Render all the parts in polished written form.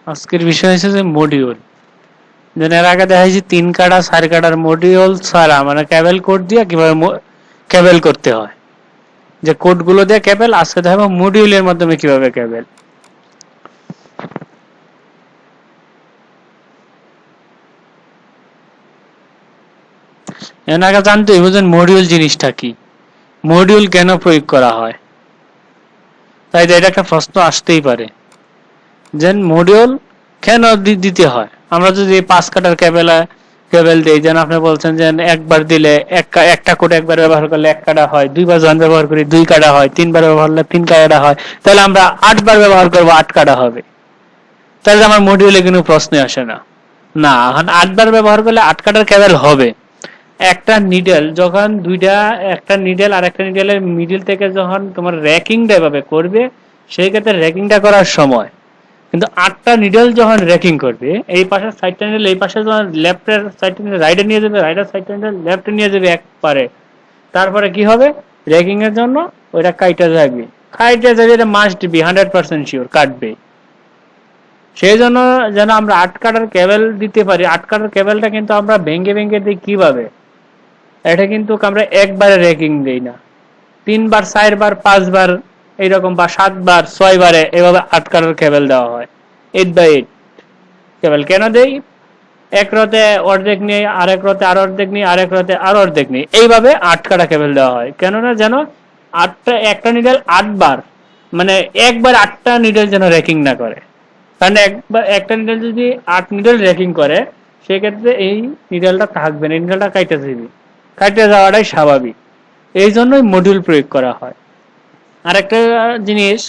আজকের বিষয় হচ্ছে যে মডিউল। যেন এর আগে দেখা যাচ্ছে 3 কাটা 4 কাটার মডিউল ছাড়া মানে ক্যাবেল কোড দিয়ে কিভাবে ক্যাবেল করতে হয়, যে কোডগুলো দিয়ে ক্যাবেল। আজকে দেখাবো মডিউলের মাধ্যমে কিভাবে ক্যাবেল। এর আগে জানতে হইব যে মডিউল জিনিসটা কি, মডিউল কেন প্রয়োগ করা হয়। তাই এটা একটা প্রশ্ন আসতেই পারে যে মডিউল কেন দিতে হয়। আমরা যদি 5 কাটার কেবল দিই, যেন আপনি বলছেন যে একবার দিলে একটা কোড একবার ব্যবহার করলে 1 কাটা হয়, দুইবার যখন ব্যবহার করি 2 কাটা হয়, তিনবার ব্যবহার করলে 3 কাটা হয়, তাহলে আমরা 8 বার ব্যবহার করব 8 কাটা হবে। তাহলে আমার মডিউলে কোনো প্রশ্ন আসে না। না, এখন 8 বার ব্যবহার করলে 8 কাটার কেবল হবে। একটা নিডল যখন দুইটা, একটা নিডল আর একটা নিডলের মিডল থেকে যখন তোমার র্যাকিংটা এভাবে করবে, সেই ক্ষেত্রে র্যাকিংটা করার সময় কিন্তু 8টা নিডল যখন র্যাকিং করবে, এই পাশের সাইডটা নিডল এই পাশে যখন লেফটের সাইডটা নিডল রাইটে নিয়ে যাবে, রাইটের সাইডটা নিডল লেফটে নিয়ে যাবে একবারে, তারপরে কি হবে, র্যাকিং এর জন্য ওইটা কাইটা যাবে। কাইটা যাবে, এটা মাস্ট বি 100% শিওর কাটবে। সেই জন্য যেন আমরা 8 কাটার কেবল দিতে পারি, 8 কাটার কেবলটা কিন্তু আমরা ভেঙে ভেঙে দিই কিভাবে, এটা কিন্তু আমরা একবারে র্যাকিং দেই না, 3 বার 4 বার 5 বার এইরকম, বা 7 বার 6 বারে এভাবে 8 কাটার কেবল দেওয়া হয়। 8x8 কেবল কেন দেই, এক রতে অর্ধেক নিয়ে আরেক রতে আর অর্ধেক নিয়ে আরেক রতে আর অর্ধেক নিয়ে, এইভাবে 8 কাটা কেবল দেওয়া হয়। কেননা যেন একটা নিডল 8 বার, মানে একবার 8টা নিডল যেন র্যাকিং না করে। কারণ একবার একটা নিডল যদি 8 নিডল র্যাকিং করে, সেক্ষেত্রে এই নিডলটা থাকবে না, এই নিডলটা কাইটে যাবে, কাইটে যাওয়াটাই স্বাভাবিক। এই জন্যই মডিউল প্রয়োগ করা হয়। আর একটা জিনিস,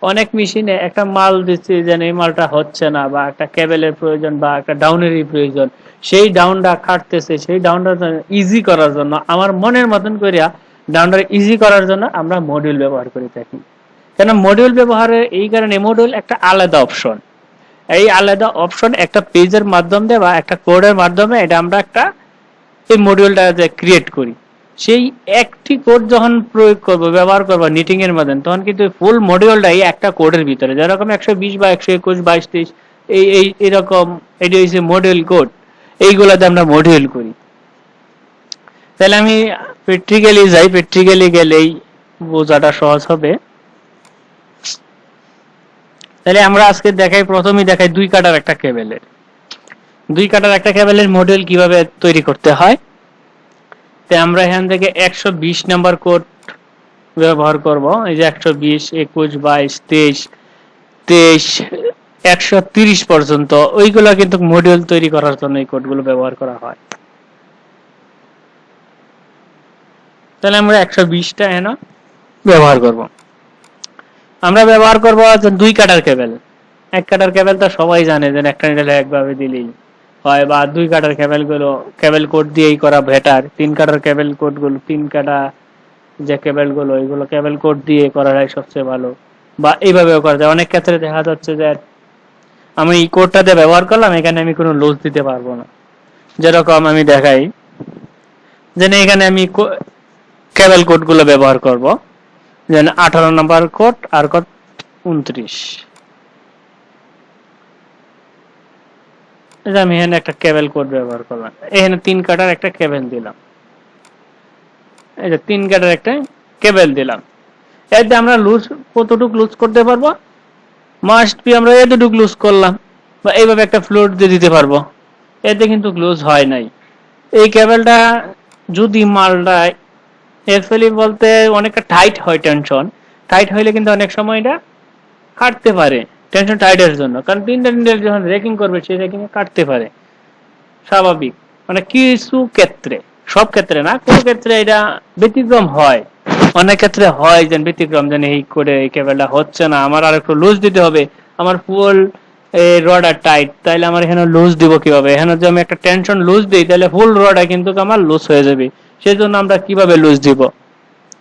অনেক মেশিনে একটা মাল দিচ্ছে যে এই মালটা হচ্ছে না, বা একটা কেবলের প্রয়োজন বা একটা ডাউনেরই প্রয়োজন, সেই ডাউনটা কাটতেছে, সেই ডাউনটা ইজি করার জন্য, আমার মনের মতন করিয়া ডাউনটা ইজি করার জন্য আমরা মডিউল ব্যবহার করে থাকি। কেন মডিউল ব্যবহারের এই কারণে, মডিউল একটা আলাদা অপশন, এই আলাদা অপশন একটা পেজের মাধ্যমে বা একটা কোডের মাধ্যমে এটা আমরা একটা এই মডিউলটা যে ক্রিয়েট করি, সেই একটি কোড যখন প্রয়োগ করব ব্যবহার করব নিটিং এর মাধ্যমে, তখন কিন্তু ফুল মডিউলটাই একটা কোডের ভিতরে, যেরকম 120 বা 121 22 23 এই এরকম, এটি হচ্ছে মডিউল কোড, এইগুলাতে আমরা মডিউল করি। তাহলে আমি প্র্যাকটিক্যালি যাই, প্র্যাকটিক্যালি গেলেই বোঝাটা সহজ হবে। তাহলে আমরা আজকে দেখাই, প্রথমেই দেখাই 2 কাটার একটা কেবলের, 2 কাটার একটা কেবলের মডিউল কিভাবে তৈরি করতে হয়। তাই আমরা এখান থেকে 120 নাম্বার কোড ব্যবহার করব। এই যে 120 21 22 23 23 130 পর্যন্ত, ওইগুলো কিন্তু মডিউল তৈরি করার জন্য এই কোডগুলো ব্যবহার করা হয়। তাহলে আমরা 120টা এখানে ব্যবহার করব। আমরা ব্যবহার করব 2 কাটার কেবল। 1 কাটার কেবল তো সবাই জানে যে একটা নিডলে একভাবে দিলেই হয়, বা 2 কাটার কেবলগুলো কেবল কোড দিয়েই করা বেটার। 3 কাটার কেবল কোডগুলো, 3 কাটা যে কেবলগুলো, এগুলো কেবল কোড দিয়ে করাটাই সবচেয়ে ভালো, বা এইভাবেও করা যায়। অনেক ক্ষেত্রে দেখা যাচ্ছে যে আমি এই কোডটাতে ব্যবহার করলাম, এখানে আমি কোনো লুজ দিতে পারবো না। যেরকম আমি দেখাই, যে এখানে আমি কেবল কোডগুলো ব্যবহার করব, যেন 18 নম্বর কোড আর কোড 29, আমি এখানে একটা কেবল কোড ব্যবহার করলাম, এখানে 3 কাটার একটা কেবল দিলাম, এই যে 3 কাটার একটা কেবল দিলাম। এতে আমরা লুজ কতটুকু লুজ করতে পারবো, মাস্ট বি আমরা এতটুকু লুজ করলাম, বা এইভাবে একটা ফ্লোট দিয়ে দিতে পারবো। এতে কিন্তু লুজ হয় নাই। এই কেবলটা যদি মালটা অ্যাকচুয়ালি বলতে অনেকটা টাইট হয়, টেনশন টাইট হইলে কিন্তু অনেক সময় এটা কাটতে পারে, টেনশন টাইটের জন্য। কারণ 3টা নিডল যখন রেকিং করবে, সেই রেকিং এ কাটতে পারে, স্বাভাবিক। মানে কিছু ক্ষেত্রে, সব ক্ষেত্রে না, কোন ক্ষেত্রে এটা ব্যতিক্রম হয়। অনেক ক্ষেত্রে হয় যে ব্যতিক্রম, যেন এই করে এই কেবলটা হচ্ছে না, আমার আর একটু লুজ দিতে হবে, আমার ফুল রড আর টাইট, তাইলে আমার এখানে লুজ দিব কিভাবে, এখানে যদি আমি একটা টেনশন লুজ দিই, তাহলে ফুল রডা কিন্তু আমার লুজ হয়ে যাবে। সেই জন্য আমরা কিভাবে লুজ দিব,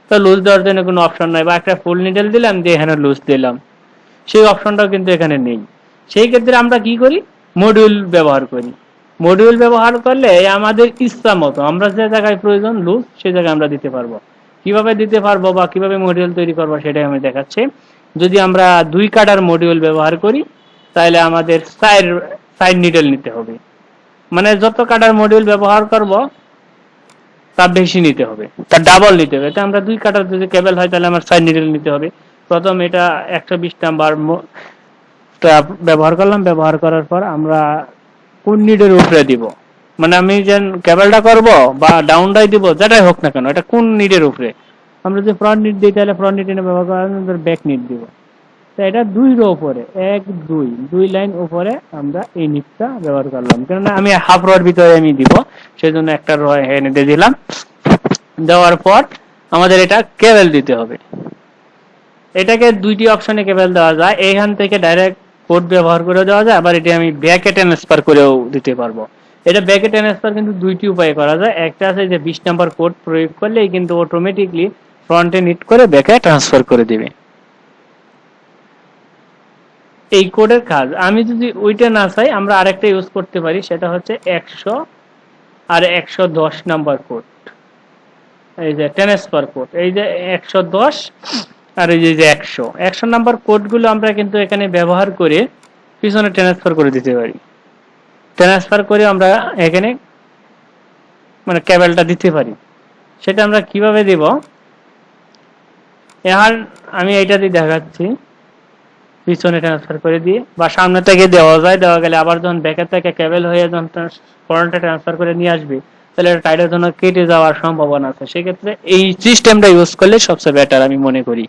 তো লুজ দেওয়ার জন্য কোনো অপশন নাই, বা একটা ফুল নিডল দিলাম দিয়ে এখানে লুজ দিলাম, সেই অপশনটাও কিন্তু এখানে নেই। সেই ক্ষেত্রে আমরা কি করি, মডিউল ব্যবহার করি। মডিউল ব্যবহার করলে আমাদের ইচ্ছা মতো আমরা যে জায়গায় প্রয়োজন লুজ, সেই জায়গায় আমরা দিতে পারবো। কিভাবে দিতে পারবো বা কিভাবে মডিউল তৈরি করবো সেটাই আমি দেখাচ্ছি। যদি আমরা 2 কাটার মডিউল ব্যবহার করি, তাহলে আমাদের চার নিডল নিতে হবে, মানে যত কাটার মডিউল ব্যবহার করব তার বেশি নিতে হবে, তার ডাবল নিতে হবে। আমরা 2 কাটার যদি কেবল হয় তাহলে আমার 4 নিডল নিতে হবে। প্রথম এটা 120 নাম্বার ব্যবহার করলাম, ব্যবহার করার পর আমরা কোন নিডের উপরে দিব, মানে আমি যে কেবলটা করব বা ডাউনটাই দিব যেটাই হোক না কেন, এটা কোন নিডের উপরে। আমরা যদি ফ্রন্ট নিড দিই তাহলে ফ্রন্ট নিড ব্যবহার করার ব্যাক নিড দিব। তো এটা 2 রো উপরে 1 2 লাইন উপরে আমরা এই নিডটা ব্যবহার করলাম, কারণ আমি হাফ রোর ভিতরে আমি দিব, সেজন্য একটা রো এখানে দিয়ে দিলাম। দেওয়ার পর আমাদের এটা কেবল দিতে হবে। এটাকে দুইটি অপশনে কেবল দেওয়া যায়, এখান থেকে ডাইরেক্ট কোড ব্যবহার করে দেওয়া যায়, আবার এটা আমি ব্যাকে ট্রান্সফার করেও দিতে পারবো। এটা ব্যাকে ট্রান্সফার কিন্তু দুইটি উপায়ে করা যায়। একটা আছে যে 20 নাম্বার কোড প্রয়োগ করলেই কিন্তু অটোমেটিকলি ফ্রন্টে নিট করে ব্যাকে ট্রান্সফার করে দিবে। এই কোডের কাজ আমি যদি ওইটা না চাই, আমরা আরেকটা ইউজ করতে পারি, সেটা হচ্ছে 100 আর 110 নাম্বার কোড। এই যে ট্রান্সফার কোড, এই যে 110 আর এই যে 100 নাম্বার কোডগুলো আমরা কিন্তু এখানে ব্যবহার করে পিছনে ট্রান্সফার করে দিতে পারি। ট্রান্সফার করে আমরা এখানে মানে কেবলটা দিতে পারি। সেটা আমরা কিভাবে দেব, এখন আমি এইটা দিয়ে দেখাচ্ছি। পিছনে ট্রান্সফার করে দিয়ে বা সামনে থেকে দেওয়া যায়, দেওয়া গেলে আবার যখন ব্যাকের থেকে কেবল হয়ে যখন ফ্রন্টে ট্রান্সফার করে নিয়ে আসবে, তাহলে টাইটের জন্য কেটে যাওয়ার সম্ভাবনা আছে। সেক্ষেত্রে এই সিস্টেমটা ইউজ করলে সবচেয়ে বেটার আমি মনে করি।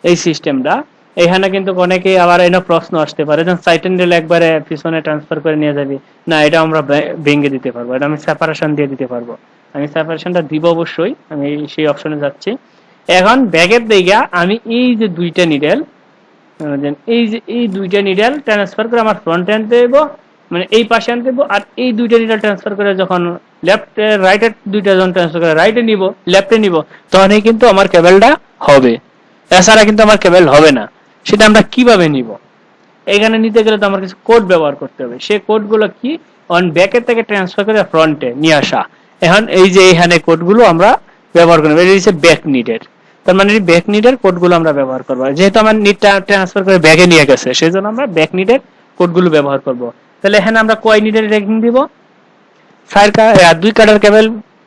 এই সিস্টেমটা এখানে কিন্তু অনেকেই আবার এনে প্রশ্ন আসতে পারে, যখন সাইটেন্ডেল একবারে পিছনে ট্রান্সফার করে নিয়ে যাবে, না এটা আমরা ভেঙে দিতে পারবো, এটা আমি সেপারেশন দিয়ে দিতে পারবো। আমি সেপারেশনটা দিব অবশ্যই, আমি সেই অপশনে যাচ্ছি। এখন ব্যাগের দিকে আমি এই যে দুইটা নিডেল, এই যে এই দুইটা নিডেল ট্রান্সফার করে আমার ফ্রন্টে আনতে দেব, মানে এই পাশে আনতে দেব, আর এই দুইটা নিডেল ট্রান্সফার করে যখন লেফটে রাইটে দুইটা যখন ট্রান্সফার করে রাইটে নিব লেফটে নিব, তখনই কিন্তু আমার কেবলটা হবে। এছাড়া কিন্তু আমার কেবল হবে না। সেটা আমরা কিভাবে নিব, এখানে নিতে গেলে তো আমার কিছু কোড ব্যবহার করতে হবে। সেই কোডগুলো কি, অন ব্যাকের থেকে ট্রান্সফার করে ফ্রন্টে নিয়ে আসা। এখন এই যে এখানে কোডগুলো আমরা ব্যবহার করব, এটা হচ্ছে ব্যাক নিডের। তার মানে ব্যাক নিডের কোডগুলো আমরা ব্যবহার করব, যেহেতু আমার নিডটা ট্রান্সফার করে ব্যাকে নিয়ে গেছে, সেই জন্য আমরা ব্যাক নিডের কোডগুলো ব্যবহার করব। তাহলে এখানে আমরা কয় নিডেল রেকিং দিব, 2 কাটার কেবল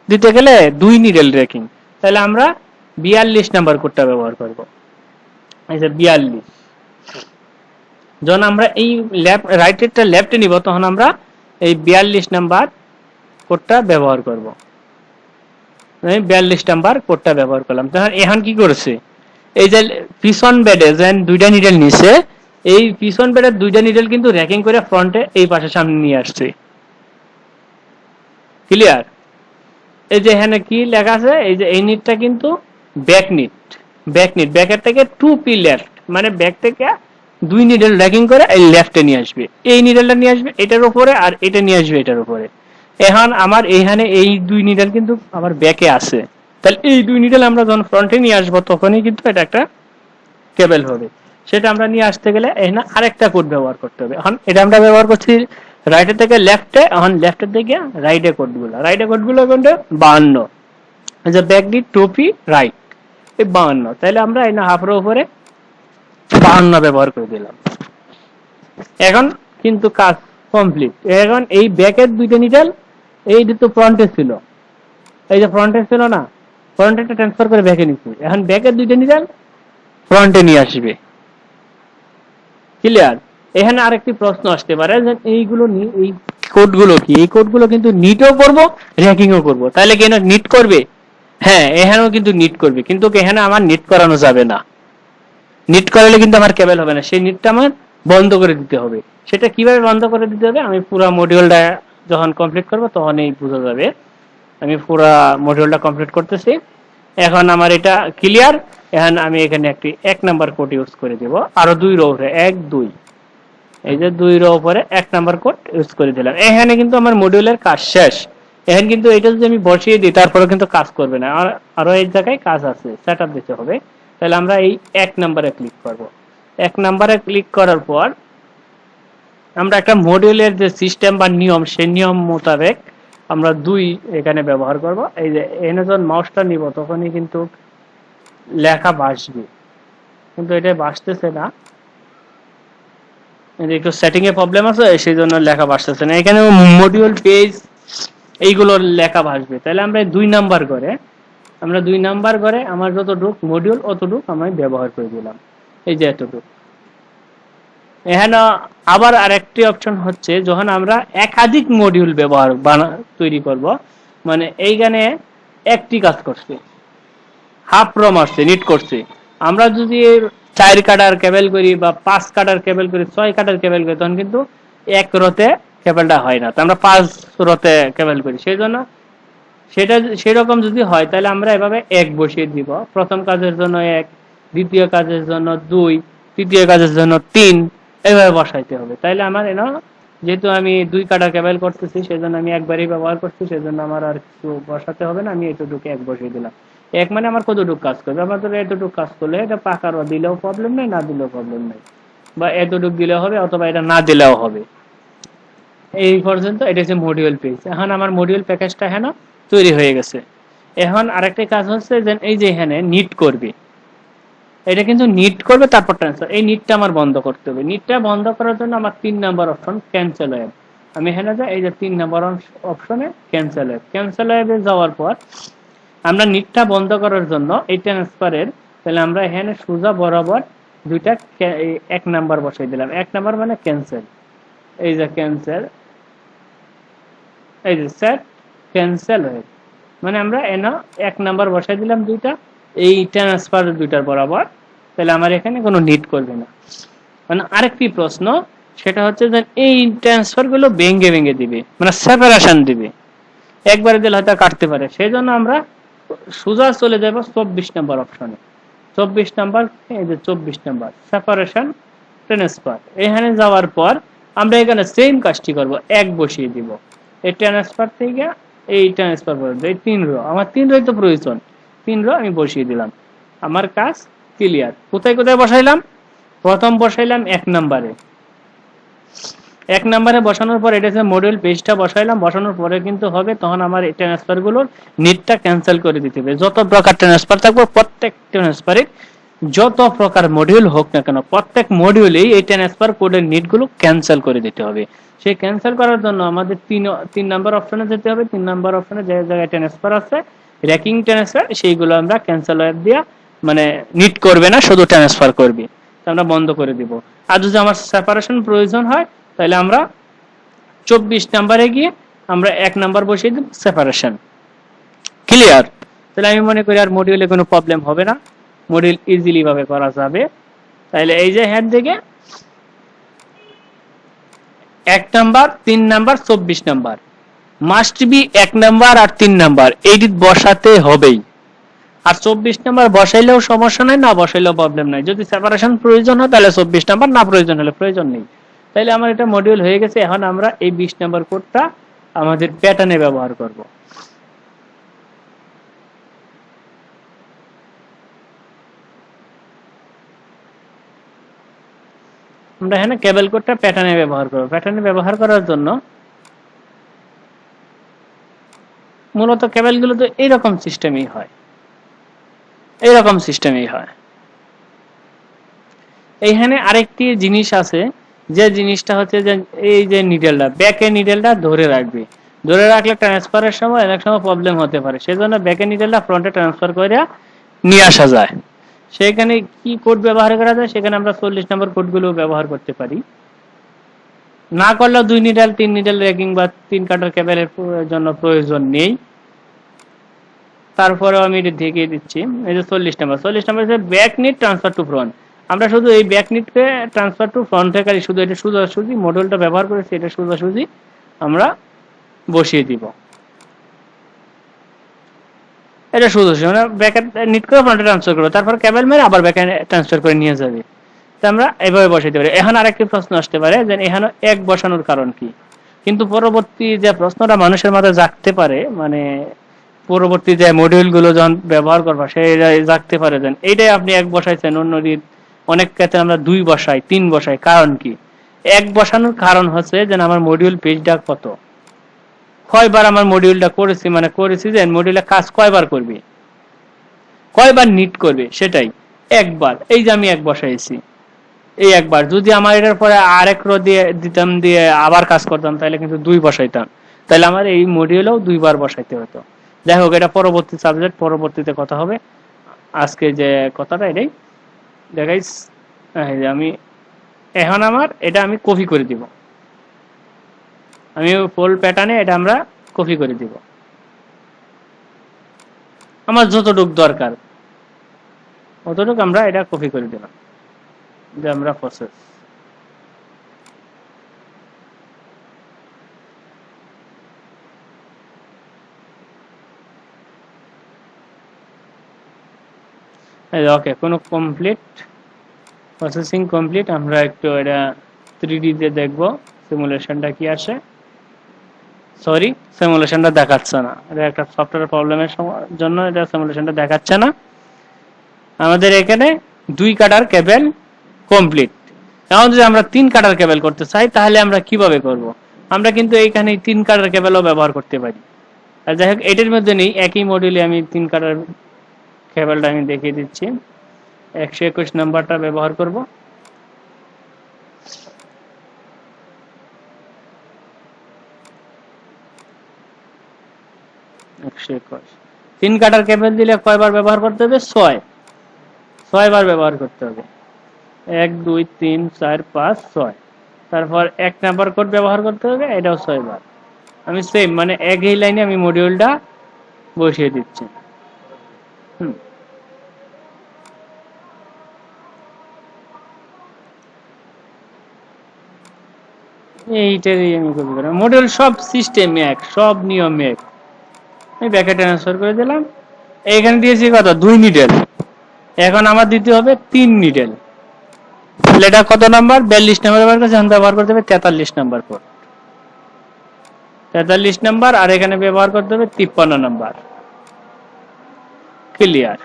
দিতে গেলে 2 নিডেল রেকিং, তাহলে আমরা 42 নাম্বার কোডটা ব্যবহার করব। এই যে 42, যখন আমরা এই রাইটেরটা লেফটে নিব তখন আমরা এই 42 নাম্বার কোডটা ব্যবহার করব। আমি 42 নাম্বার কোডটা ব্যবহার করলাম। তখন এখন কি করেছে, এই যে পিছন বেডে যেন দুইটা নিডেল নিছে, এই পিছন বেডের দুইটা নিডেল কিন্তু র্যাকিং করে ফ্রন্টে এই পাশে সামনে নিয়ে আসছে। ক্লিয়ার? এই যে এখানে কি লেখা আছে, এই যে এই নিডটা কিন্তু ব্যাক নিড, ব্যাকের থেকে 2p লেফট, মানে ব্যাক থেকে 2 নিডেল র্যাকিং করে এই লেফটে নিয়ে আসবে, এই নিডেলটা নিয়ে আসবে এটার উপরে, আর এটা নিয়ে আসবে এটার উপরে। এখন আমার এইখানে এই 2 নিডেল কিন্তু আমার ব্যাকে আছে, তাহলে এই 2 নিডেল আমরা যখন ফ্রন্টে নিয়ে আসবো তখনই কিন্তু এটা একটা কেবল হবে। সেটা আমরা নিয়ে আসতে গেলে এখানে আরেকটা কোড ব্যবহার করতে হবে। এখন এটা আমরা ব্যবহার করছি রাইটের থেকে লেফটে, এখন লেফটের থেকে রাইটে কোডগুলো কিন্তু 52, যে ব্যাক নিড 2p রাইট, এই 52। তাহলে আমরা এই হাফ রো উপরে 52 ব্যবহার করে দিলাম। এখন কিন্তু কাজ কমপ্লিট। এখন এই ব্যাকের দুইটা নিডেল এই তো ফ্রন্টে ছিল, এই যে ফ্রন্টে ছিল না, ফ্রন্টে ট্রান্সফার করে ব্যাকে নিচ্ছি, এখন ব্যাকের দুইটা নিডেল ফ্রন্টে নিয়ে আসবে। ক্লিয়ার? এখানে আরেকটি প্রশ্ন আসতে পারে যে এইগুলো এই কোডগুলো কি, এই কোডগুলো কিন্তু নিটও করব র্যাকিংও করব, তাহলে কি নিট করবে? হ্যাঁ, এখানেও কিন্তু নিট করবে, কিন্তু এখানে আমার নিট করানো যাবে না। নিট করালে কিন্তু আমার কেবল হবে না, সেই নিটটা আমার বন্ধ করে দিতে হবে। সেটা কিভাবে বন্ধ করে দিতে হবে আমি পুরো মডিউলটা যখন কমপ্লিট করব তখনই বোঝা যাবে। আমি পুরো মডিউলটা কমপ্লিট করতেছি। এখন আমার এটা ক্লিয়ার। এখন আমি এখানে একটি 1 নাম্বার কোড ইউজ করে দেব, আরো 2 রো উপরে 1 2, এই যে 2 রো উপরে 1 নাম্বার কোড ইউজ করে দিলাম। এখানে কিন্তু আমার মডিউলের কাজ শেষ। এখন কিন্তু এটা যদি আমি বসিয়ে দিই তারপরে কিন্তু কাজ করবে না, আরো এই জায়গায় কাজ আছে, সেটআপ দিতে হবে। তাহলে আমরা এই 1 নাম্বারে ক্লিক করব। 1 নাম্বারে ক্লিক করার পর আমরা একটা মডিউলের যে সিস্টেম বা নিয়ম, সেই নিয়ম মোতাবেক আমরা 2 এখানে ব্যবহার করব। এই যে এখানে যখন মাউসটা নিব তখনই কিন্তু লেখা ভাসবে, কিন্তু এটা ভাসতেছে না। একটু সেটিং এ প্রবলেম আছে, সেই জন্য লেখা ভাসতেছে না। এখানে মডিউল পেজ এইগুলোর লেখা ভাসবে। তাহলে আমরা 2 নাম্বার করে আমার যতটুক মডিউল অতটুক আমি ব্যবহার করে দিলাম, এই যে এতটুক। এখানে আবার আরেকটি অপশন হচ্ছে যখন আমরা একাধিক মডিউল তৈরি করব, মানে এইখানে একটি কাজ করছে, হাফ রো মারছে, নিট করছে। আমরা যদি 4 কাটার কেবল করি বা 5 কাটার কেবল করি, 6 কাটার কেবল করি, তখন কিন্তু এক রোতে কেবলটা হয় না। তো আমরা 5 রোতে কেবল করি, সেই জন্য সেটা সেরকম যদি হয় তাহলে আমরা এভাবে 1 বসিয়ে দিব। প্রথম কাজের জন্য 1, দ্বিতীয় কাজের জন্য 2, তৃতীয় কাজের জন্য 3, এইভাবে বসাইতে হবে। তাইলে আমার যেহেতু আমি 2 কাটা কেবল করতেছি, সেজন্য আমি একবারই ব্যবহার করছি, সেজন্য আমার আর কিছু বসাতে হবে না। আমি এতটুকু 1 বসিয়ে দিলাম। 1 মানে আমার কতটুকু কাজ করবে, আমাদের এতটুকু কাজ করলে এটা পাকার দিলেও প্রবলেম নেই, না দিলেও প্রবলেম নেই, বা এতটুকু দিলেও হবে অথবা এটা না দিলেও হবে। এই পর্যন্ত এটা হচ্ছে মডিউল পেজ। এখন আমার মডিউল প্যাকেজটা তৈরি হয়ে গেছে। এখন আরেকটা কাজ হচ্ছে যে এই যে এখানে নিট করবে, এটা কিন্তু নিট করবে, তারপর ট্রান্সফার। এই নিটটা আমার বন্ধ করতে হবে। নিটটা বন্ধ করার জন্য আমার 3 নাম্বার অপশন ক্যান্সেল ওয়েব। আমি এখানে যাই, এই যে 3 নাম্বার অপশনে ক্যান্সেল ওয়েব। ক্যান্সেল ওয়েবে যাওয়ার পর আমরা নিটটা বন্ধ করার জন্য এই ট্রান্সফারের, তাহলে আমরা এখানে সোজা বরাবর 1 নাম্বার বসাই দিলাম। 1 নাম্বার মানে ক্যান্সেল, এই যে ক্যান্সেল, এই যে সেট ক্যান্সেল ওয়েব, মানে আমরা 1 নাম্বার বসাই দিলাম 2টা এই ট্রান্সফার 2টার বরাবর। তাহলে আমার এখানে কোনো নিট করবে না। মানে আরেকটি প্রশ্ন, সেটা হচ্ছে যে এই ট্রান্সফার গুলো ভেঙে ভেঙে দিবে, মানে সেপারেশন দিবে। একবারে দিলে হয়তো কাটতে পারে, সেই জন্য আমরা সোজা চলে যাব 24 নাম্বার অপশনে। 24 নাম্বার, এই যে 24 নাম্বার সেপারেশন ট্রান্সফার। এখানে যাওয়ার পর আমরা এখানে সেম কাজটি করব, 1 বসিয়ে দিব। এই ট্রান্সফার থেকে এই ট্রান্সফার পর্যন্ত এই 3 রো, আমার 3 রোই তো প্রয়োজন, 3 রো আমি বসিয়ে দিলাম। আমার কাজ ক্লিয়ার। কোথায় কোথায় বসাইলাম? প্রথম বসাইলাম 1 নাম্বারে। 1 নাম্বারে বসানোর পর এটা হচ্ছে মডিউল পেজটা বসাইলাম। বসানোর পরে কিন্তু হবে তখন আমার এই ট্রান্সফার গুলোর নিটটা ক্যান্সেল করে দিতে হবে। যত প্রকার ট্রান্সফার থাকবে, প্রত্যেক ট্রান্সফারে যত প্রকার মডিউল হোক না কেন, প্রত্যেক মডিউলেই এই ট্রান্সফার কোডের নিটগুলো ক্যান্সেল করে দিতে হবে। সেই ক্যান্সেল করার জন্য আমাদের 3 নাম্বার অপশনে যেতে হবে। 3 নাম্বার অপশনে যে জায়গায় ট্রান্সফার আছে, র্যাকিং ট্রান্সফার, সেইগুলো আমরা ক্যান্সেল ওয়েব দিয়া, মানে নিট করবে না, শুধু ট্রান্সফার করবে, আমরা বন্ধ করে দিব। আর যদি আমার সেপারেশন প্রয়োজন হয় তাহলে আমরা 24 নাম্বারে গিয়ে আমরা 1 নাম্বার বসিয়ে দেব, সেপারেশন। ক্লিয়ার? তাহলে আমি মনে করি আর মডিউলে কোনো প্রবলেম হবে না, মডিউল ইজিলি ভাবে করা যাবে। তাহলে এই যে হেড থেকে 1 number, 3 number, 24 number must be 1 number আর 3 নাম্বার এডিট বসাতে হবেই। আর 24 নাম্বার বসাইলেও সমস্যা নাই, না বসাইলেও প্রবলেম নাই। যদি সেপারেশন প্রয়োজন হয় তাহলে 24 নাম্বার, না প্রয়োজন হলে প্রয়োজন নেই। তাহলে আমার এটা মডিউল হয়ে গেছে। এখন আমরা এই 20 নাম্বার কোডটা আমাদের প্যাটার্নে ব্যবহার করব। আমরা এখানে কেবল কোডটা প্যাটার্নে ব্যবহার করব। প্যাটার্নে ব্যবহার করার জন্য মূলত কেবলগুলো তো এইরকম সিস্টেমই হয়, এইরকম সিস্টেমেই হয়। এইখানে আরেকটি জিনিস আছে, যে জিনিসটা হচ্ছে যে এই যে নিডেলটা, ব্যাকের নিডেলটা ধরে রাখবে। ধরে রাখলে ট্রান্সফারের সময় অনেক সময় প্রবলেম হতে পারে, সেজন্য ব্যাকের নিডেলটা ফ্রন্টে ট্রান্সফার করে নিয়ে আসা যায়। সেখানে কি কোড ব্যবহার করা যায়? সেখানে আমরা 40 নম্বর কোডগুলো ব্যবহার করতে পারি। না করলেও 2 নিডেল 3 নিডেল র্যাকিং বা 3 কাটার কেবলের জন্য প্রয়োজন নেই। তারপরেও আমি এটা দেখিয়ে দিচ্ছি। এই যে 40 নম্বর হচ্ছে back need transfer to front. আমরা শুধু এই ব্যাক নিডকে ট্রান্সফার টু ফ্রন্ট থেকে শুধু এটা সোজাসুজি মডেলটা ব্যবহার করেছি, এটা সোজাসুজি আমরা বসিয়ে দিব। এটা সোজাসুজি মানে ব্যাক নিড করে ফ্রন্টে ট্রান্সফার করব, তারপর কেবল মেরে আবার ব্যাক ট্রান্সফার করে নিয়ে যাবে। তো আমরা এইভাবে বসাইতে পারি। এখন আরেকটি প্রশ্ন আসতে পারে যে এখানে 1 বসানোর কারণ কি? কিন্তু পরবর্তী যে প্রশ্নটা মানুষের মাথায় জাগতে পারে, মানে পরবর্তী যে মডিউলগুলো যখন ব্যবহার করবা সেটা জাগতে পারে, দেন এইটাই আপনি 1 বসাইছেন, অনেক ক্ষেত্রে আমরা 2 বসাই, 3 বসাই, কারণ কি? 1 বসানোর কারণ হচ্ছে যে আমার মডিউল পেজটা কয়বার আমার মডিউলটা করেছি, মানে করেছি যে মডিউলে কাজ কয়বার করবে, কয়বার নিট করবে, সেটাই। 1 বার। এই যে আমি 1 বসাইছি, এই একবার যদি আমার এটার পরে আরেক রো দিয়ে দিতাম, দিয়ে আবার কাজ করতাম, তাহলে কিন্তু 2 বসাইতাম, তাহলে আমার এই মডিউলেও 2 বার বসাইতে হতো। যাই হোক, এটা পরবর্তী সাবজেক্ট, পরবর্তীতে কথা হবে। আজকে যে কথাটা এটাই দেখাইস। এই যে আমি এখন আমার এটা আমি কপি করে দিব, আমি ফুল প্যাটার্নে এটা আমরা কপি করে দিব, আমার যতটুক দরকার অতটুক আমরা এটা কপি করে দিলাম, যে আমরা প্রসেস। ওকে, কোনো কমপ্লিট, প্রসেসিং কমপ্লিট। আমরা একটু এটা 3D তে দেখবো সিমুলেশনটা কি আসে। সরি, সিমুলেশনটা দেখাচ্ছে না, এটা একটা সফটওয়্যার প্রবলেমের জন্য এটা সিমুলেশনটা দেখাচ্ছে না। আমাদের এখানে 2 কাটার কেবল কমপ্লিট। এখন যদি আমরা 3 কাটার কেবল করতে চাই, তাহলে আমরা কিভাবে করব? আমরা কিন্তু এইখানে 3 কাটার কেবলও ব্যবহার করতে পারি। আর যাই হোক, এটির মধ্যে নেই, একই মডিউলে আমি 3 কাটার কেবলটা আমি দেখিয়ে দিচ্ছি। 121 নাম্বারটা ব্যবহার করব। 121 3 কাটার কেবল দিলে কয়বার ব্যবহার করতে হবে? 6 বার ব্যবহার করতে হবে। 1 2 3 4 5 6। তারপর 1 নাম্বার কোড ব্যবহার করতে হবে, এটাও 6 বার। আমি সেম মানে একই লাইনে আমি মডিউলটা বসিয়ে দিচ্ছি। এইটারই আমি কপি করলাম, মডিউল সব সিস্টেম এক, সব নিয়ম এক। আমি ব্যাকে ট্রান্সফার করে দিলাম। এইখানে দিয়েছি কত? 2 নিডেল। এখন আমার দিতে হবে 3 নিডেল। তাহলে এটা কত নাম্বার? 42 নাম্বার ব্যবহার করতে ব্যবহার করতে হবে 43 নাম্বার কোড, 43 নাম্বার। আর এখানে ব্যবহার করতে হবে 53 নাম্বার। ক্লিয়ার?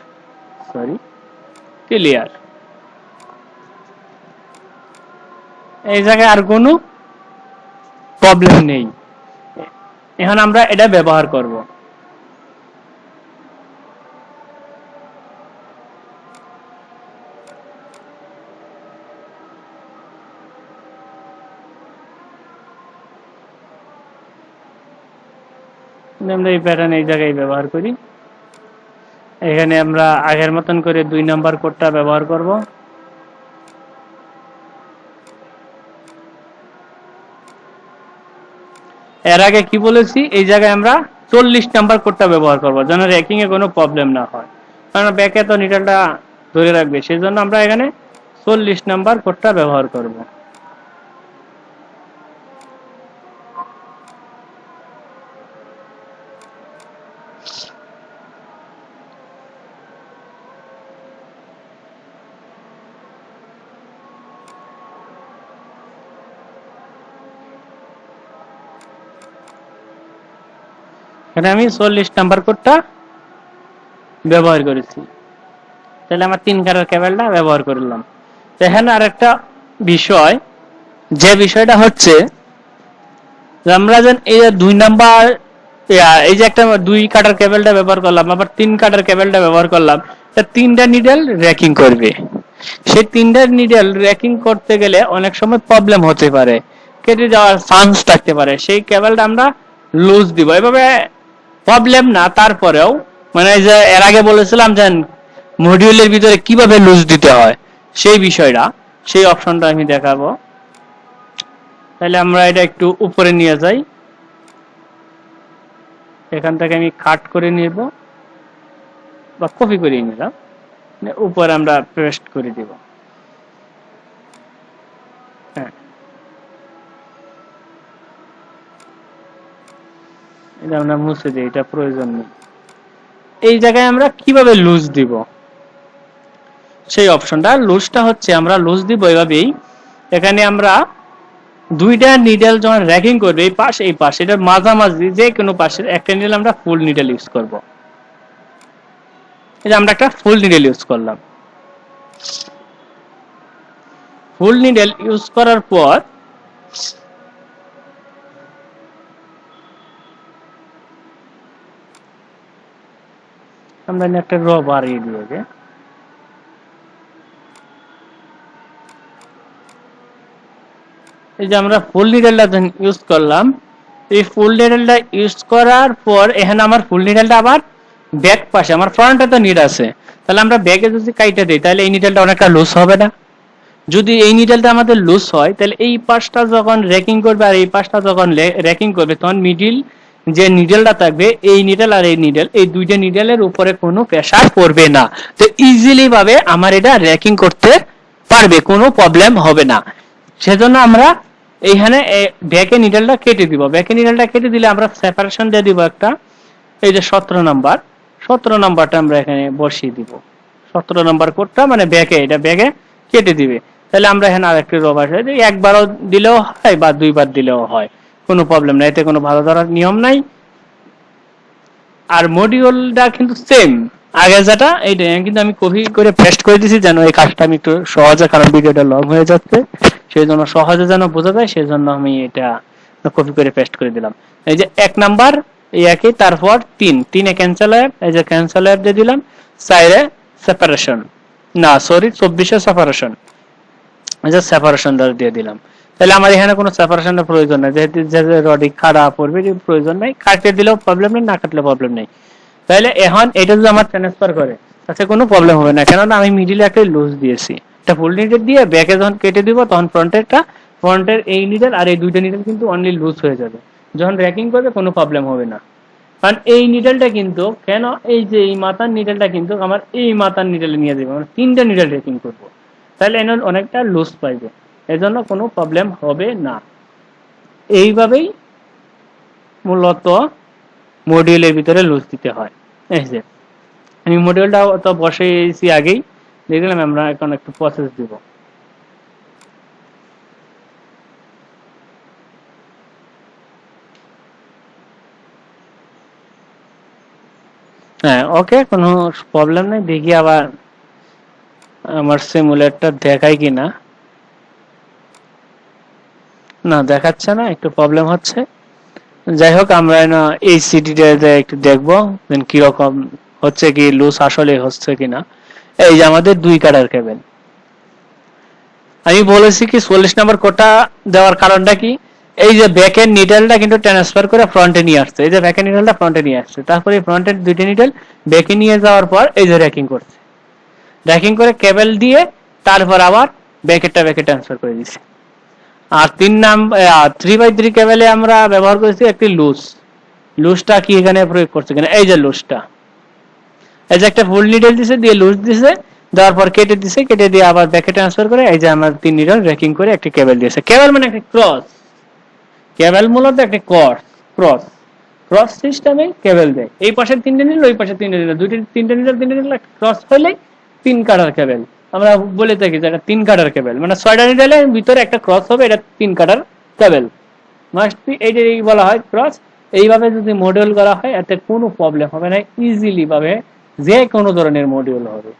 Sorry, clear. এই জায়গায় আর কোনো প্রবলেম নেই। এখন আমরা এটা ব্যবহার করব। আমরা এই প্যাটার্ন এই জায়গায় ব্যবহার করি। এখানে আমরা আগের মতন করে 2 নাম্বার কোডটা ব্যবহার করব। এর আগে কি বলেছি, এই জায়গায় আমরা 40 নাম্বার কোডটা ব্যবহার করব, যেন র্যাকিং এ কোনো প্রবলেম না হয়, কারণ ব্যাকে তো নিডলটা ধরে রাখবে, সেই জন্য আমরা এখানে 40 নাম্বার কোডটা ব্যবহার করব। এখানে আমি 40 নাম্বার কোডটা ব্যবহার করেছি, তাহলে আমার 3 কাটার কেবলটা ব্যবহার করলাম। এখানে আরেকটা বিষয়, যে বিষয়টা হচ্ছে আমরা যেন এই 2 নাম্বার, এই যে একটা 2 কাটার কেবলটা ব্যবহার করলাম, আবার 3 কাটার কেবলটা ব্যবহার করলাম, তা 3টা নিডল র্যাকিং করবে। সেই 3টা নিডল র্যাকিং করতে গেলে অনেক সময় প্রবলেম হতে পারে, কেটে যাওয়ার চান্স থাকতে পারে। সেই কেবলটা আমরা লুজ দিব। এভাবে প্রবলেম না, তারপরেও মানে যে এর আগে বলেছিলাম যে মডিউলের ভিতরে কিভাবে লুজ দিতে হয়, সেই বিষয়টা, সেই অপশনটা আমি দেখাবো। তাহলে আমরা এটা একটু উপরে নিয়ে যাই, এখান থেকে আমি কাট করে নেব বা কপি করে নিলাম, উপরে আমরা পেস্ট করে দিব। হ্যাঁ, এটা আমরা মুছে দিই, এটা প্রয়োজন নেই। এই জায়গায় আমরা কিভাবে লুজ দিব, সেই অপশনটা, লুজটা হচ্ছে আমরা লুজ দিব এভাবেই। এখানে আমরা 2টা নিডল যখন র্যাকিং করবে, এই পাশ এই পাশ, এটার মাঝামাঝি যে কোনো পাশের একটা নিডল আমরা ফুল নিডল ইউজ করব। এই যে আমরা একটা ফুল নিডল ইউজ করলাম। ফুল নিডল ইউজ করার পর আমরা একটা র বাড়িয়ে দিয়ে, এই যে আমরা ফুল নিডেলটা ইউজ করলাম, এই ফুল নিডেলটা ইউজ করার পর এখানে আমার ফুল নিডেলটা আবার ব্যাক পাশে, আমার ফ্রন্টে তো নিড আছে, তাহলে আমরা ব্যাকে যদি কাইটে দিই তাহলে এই নিডেলটা অনেকটা লুজ হবে না? যদি এই নিডেলটা আমাদের লুজ হয় তাহলে এই পাশটা যখন রেকিং করবে আর এই পাশটা যখন রেকিং করবে তখন মিডিল যে নিডেলটা থাকবে, এই নিডেল আর এই নিডেল, এই দুইটা নিডেলের উপরে কোনো প্রেসার পড়বে না, তো ইজিলি ভাবে আমার এটা রেকিং করতে পারবে, কোনো প্রবলেম হবে না। সেজন্য আমরা এইখানে ব্যাকে নিডেলটা কেটে দিব, ব্যাকে নিডেলটা কেটে দিলে আমরা সেপারেশন দিয়ে দিব একটা, এই যে 17 নাম্বারটা আমরা এখানে বসিয়ে দিব, 17 নাম্বার কোডটা মানে ব্যাকে, এটা ব্যাকে কেটে দিবে। তাহলে আমরা এখানে আরেকটি রব আসে, একবারও দিলেও হয় বা দুইবার দিলেও হয়, কোনো প্রবলেম নাই, এতে কোনো ভালো ধরার নিয়ম নাই। আর মডিউলটা কিন্তু সেম আগে যেটা, এইটা কিন্তু আমি কপি করে পেস্ট করে দিয়েছি যেন এই কাজটা আমি একটু সহজে, কারণ ভিডিওটা লং হয়ে যাচ্ছে, সেই জন্য সহজে যেন বোঝা যায়, সেই জন্য আমি এটা কপি করে পেস্ট করে দিলাম। এই যে 1 নাম্বার এই একই, তারপর 3 ক্যান্সেল হয়, এই যে ক্যান্সেল হয় দিয়ে দিলাম, 4 সেপারেশন, না সরি 24 সেপারেশন, এই যে সেপারেশনটা দিয়ে দিলাম। তাহলে আমার এখানে কোনো সেপারেশনের প্রয়োজন নেই, যেহেতু যে রডি খাড়া পড়বে প্রয়োজন নাই, কাটতে দিলেও প্রবলেম নেই, না কাটলে প্রবলেম নেই। তাহলে এখন এটা যদি আমার ট্রান্সফার করে তাতে কোনো প্রবলেম হবে না, কেননা আমি মিডিলে একটা লুজ দিয়েছি, এটা ফুল নিডেল দিয়ে ব্যাকে যখন কেটে দিব তখন ফ্রন্টের এই নিডেল আর এই দুইটা নিডেল কিন্তু অনলি লুজ হয়ে যাবে, যখন র্যাকিং করবে কোনো প্রবলেম হবে না। কারণ এই নিডেলটা কিন্তু কেন, এই যে এই মাথার নিডেলটা কিন্তু আমার এই মাথার নিডেলে নিয়ে যাবে, মানে 3টা নিডেল র্যাকিং করবো, তাহলে এনে অনেকটা লুজ পাইবে, এজন্য কোনো প্রবলেম হবে না। এইভাবেই মূলত মডিউলের ভিতরে লুজ দিতে হয়। এই যে আমি মডিউলটা তো বসেছি আগেই, দেখলাম আমরা এখন একটু প্রসেস দিব। হ্যাঁ ওকে, কোনো প্রবলেম নেই, দেখি আবার আমার সিমুলেটর দেখায় কিনা, না দেখাচ্ছে না, একটু প্রবলেম হচ্ছে। যাই হোক আমরা এই সিটিটা একটু দেখবো কিরকম হচ্ছে, কি লুজ আসলে হচ্ছে কিনা। এই যে আমাদের 2 কাটার কেবল, আমি বলেছি কি 40 নাম্বার কোটা দেওয়ার কারণটা কি, এই যে ব্যাকের নিডেলটা কিন্তু ট্রান্সফার করে ফ্রন্টে নিয়ে আসছে, এই যে ব্যাকের নিডেলটা ফ্রন্টে নিয়ে আসছে, তারপরে ফ্রন্টের দুইটা নিডেল ব্যাকে নিয়ে যাওয়ার পর এই যে র্যাকিং করছে, র্যাকিং করে কেবল দিয়ে তারপর আবার ব্যাকে ট্রান্সফার করে দিছি। আর 3x3 কেবলে আমরা ব্যবহার করেছি একটি লুজটা কি এখানে প্রয়োগ করছে কিনা, এই যে লুজটা, এই যে একটা ফুল নিডেল দিছে দিয়ে লুজ দিছে, দেওয়ার পর কেটে দিছে, কেটে দিয়ে আবার ব্যাকে ট্রান্সফার করে এই যে আমার 3 নিডেল র্যাকিং করে একটি কেবল দিয়েছে। কেবল মানে একটা ক্রস, কেবল মূলত একটা ক্রস ক্রস সিস্টেমে কেবল দেয়, এই পাশে 3টে নিডেল, ওই পাশে 3টে নিডেল, 3টে নিডেল ক্রস হলে 3 কাটার কেবল, আমরা বলে থাকি যে এটা 3 কাটার কেবল, মানে 6টা নিডেলের ভিতরে একটা ক্রস হবে, এটা 3 কাটার কেবল মাস্ট বি, এইটাই বলা হয় ক্রস। এইভাবে যদি মডিউল করা হয় এতে কোনো প্রবলেম হবে না, ইজিলি ভাবে যে কোনো ধরনের মডিউল হবে।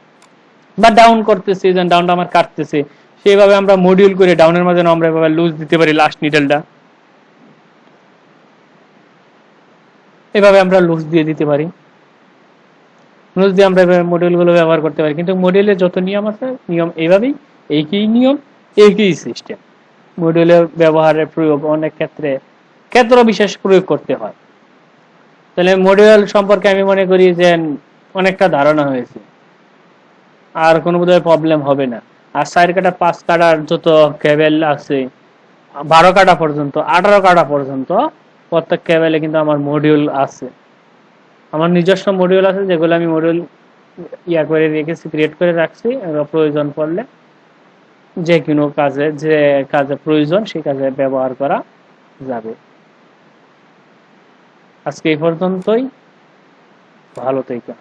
বা ডাউন করতেছি, যেন ডাউনটা আমার কাটতেছে, সেইভাবে আমরা মডিউল করে ডাউনের মাঝে আমরা এভাবে লুজ দিতে পারি, লাস্ট নিডেলটা এভাবে আমরা লুজ দিয়ে দিতে পারি, লুজ দিয়ে আমরা মডিউলগুলো ব্যবহার করতে পারি। কিন্তু মডিউলের যত নিয়ম আছে, নিয়ম এইভাবেই, একই নিয়ম, একই সিস্টেম। মডিউলের ব্যবহারের প্রয়োগ অনেক ক্ষেত্র বিশেষ প্রয়োগ করতে হয়। তাহলে মডিউল সম্পর্কে আমি মনে করি যে অনেকটা ধারণা হয়েছে, আর কোনো বোধহয় প্রবলেম হবে না। আর 4 কাটা 5 কাটার যত কেবল আছে, 12 কাটা পর্যন্ত, 18 কাটা পর্যন্ত প্রত্যেক কেবলে কিন্তু আমার মডিউল আছে, আমার নিজস্ব মডিউল আছে, যেগুলো আমি মডিউল করে রেখেছি, ক্রিয়েট করে রাখছি, প্রয়োজন পড়লে যে কোনো কাজে, যে কাজে প্রয়োজন সেই কাজে ব্যবহার করা যাবে। আজকে এই পর্যন্তই, ভালো থেকো।